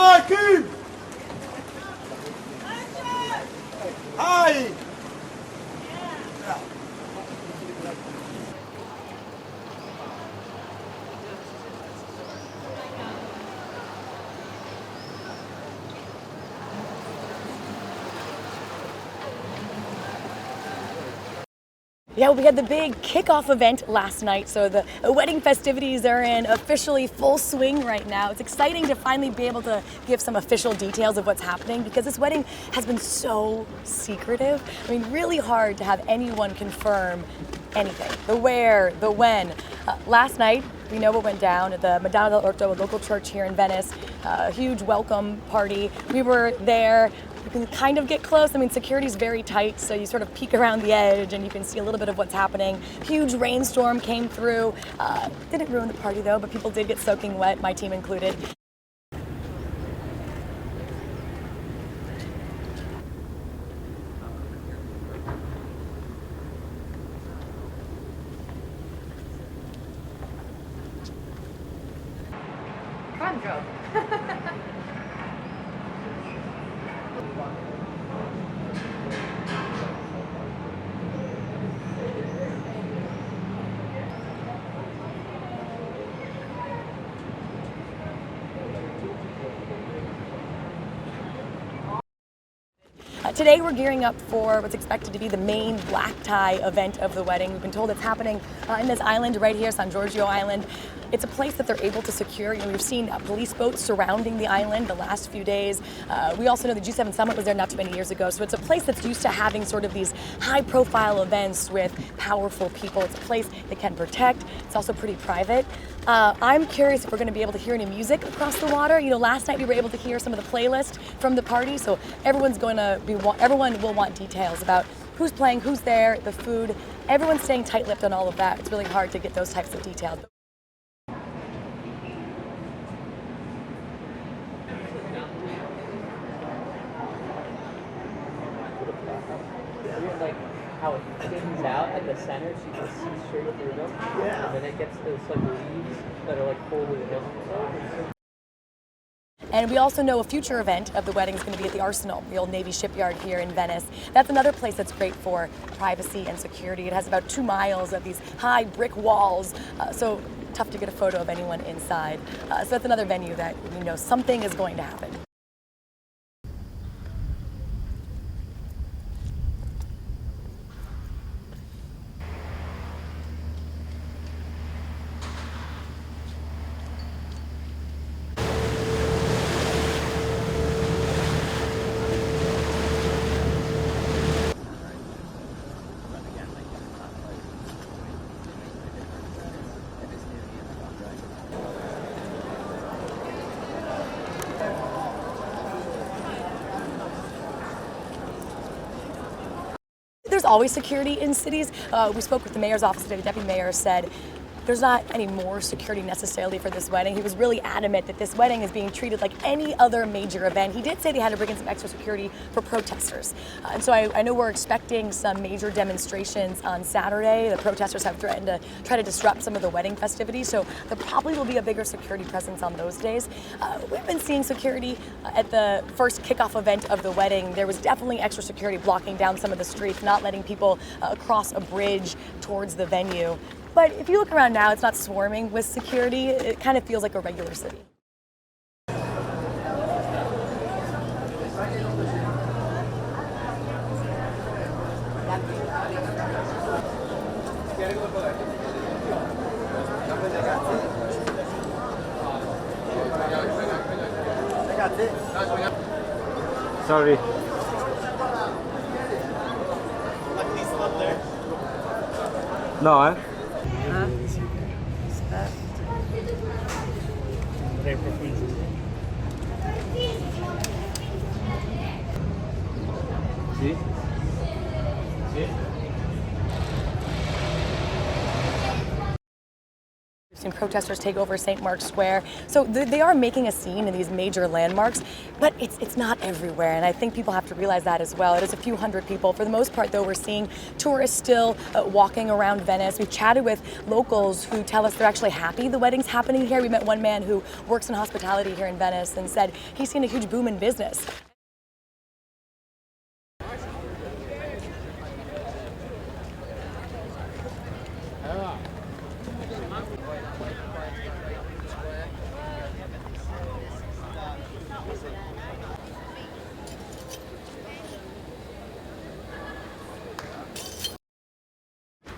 Joachim! Hi! Yeah, we had the big kickoff event last night, so the wedding festivities are in officially full swing right now. It's exciting to finally be able to give some official details of what's happening because this wedding has been so secretive. I mean, really hard to have anyone confirm anything. The where, the when. Last night, we know what went down at the Madonna dell'Orto, a local church here in Venice. A huge welcome party. We were there. You can kind of get close. I mean, security's very tight, so you sort of peek around the edge and you can see a little bit of what's happening. Huge rainstorm came through. Didn't ruin the party though, but people did get soaking wet, my team included. Quandro. Today we're gearing up for what's expected to be the main black tie event of the wedding. We've been told it's happening in this island right here, San Giorgio Island. It's a place that they're able to secure. You know, we've seen police boats surrounding the island the last few days. We also know the G7 summit was there not too many years ago, so it's a place that's used to having sort of these high-profile events with powerful people. It's a place they can protect. It's also pretty private. I'm curious if we're going to be able to hear any music across the water. You know, last night we were able to hear some of the playlist from the party, so everyone will want details about who's playing, who's there, the food. Everyone's staying tight-lipped on all of that. It's really hard to get those types of details. Like how it thins out at the center so you can see straight through them. Yeah. And then it gets those like leaves that are like folded in. And we also know a future event of the wedding is going to be at the Arsenal, the old Navy shipyard here in Venice. That's another place that's great for privacy and security. It has about 2 miles of these high brick walls, so tough to get a photo of anyone inside. So that's another venue that we know something is going to happen. There's always security in cities. We spoke with the mayor's office today. The deputy mayor said there's not any more security necessarily for this wedding. He was really adamant that this wedding is being treated like any other major event. He did say they had to bring in some extra security for protesters. And so I know we're expecting some major demonstrations on Saturday. The protesters have threatened to try to disrupt some of the wedding festivities, so there probably will be a bigger security presence on those days. We've been seeing security at the first kickoff event of the wedding. There was definitely extra security blocking down some of the streets, not letting people cross a bridge towards the venue. But if you look around now, it's not swarming with security. It kind of feels like a regular city. Sorry. No, eh? Sì? Sì? and protesters take over St. Mark's Square. So they are making a scene in these major landmarks, but it's not everywhere, and I think people have to realize that as well. It is a few hundred people. For the most part, though, we're seeing tourists still walking around Venice. We've chatted with locals who tell us they're actually happy the wedding's happening here. We met one man who works in hospitality here in Venice and said he's seen a huge boom in business.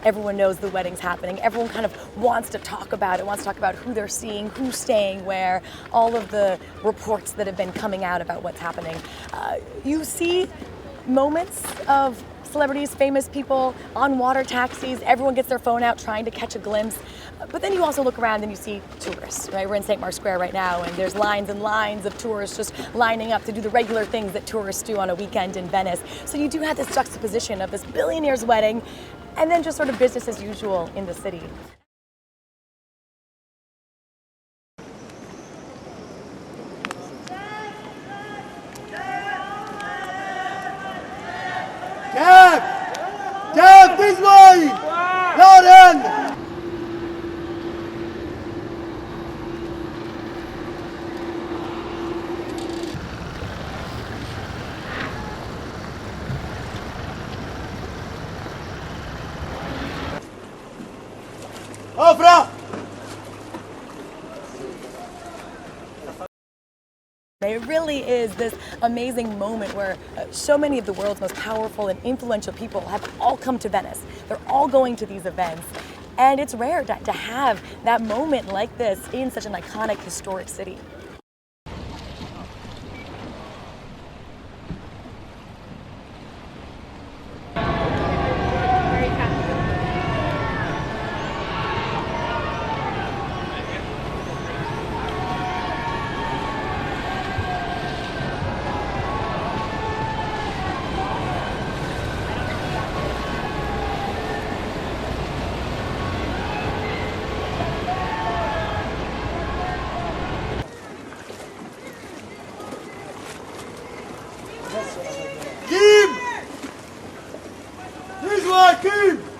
Everyone knows the wedding's happening. Everyone kind of wants to talk about it, wants to talk about who they're seeing, who's staying where, all of the reports that have been coming out about what's happening. You see moments of celebrities, famous people on water taxis. Everyone gets their phone out trying to catch a glimpse. But then you also look around and you see tourists, right? We're in St. Mark's Square right now, and there's lines and lines of tourists just lining up to do the regular things that tourists do on a weekend in Venice. So you do have this juxtaposition of this billionaire's wedding and then just sort of business as usual in the city. Jeff, this way! Lauren! Ofra! It really is this amazing moment where so many of the world's most powerful and influential people have all come to Venice. They're all going to these events. And it's rare to have that moment like this in such an iconic, historic city. Kim! This way, Kim!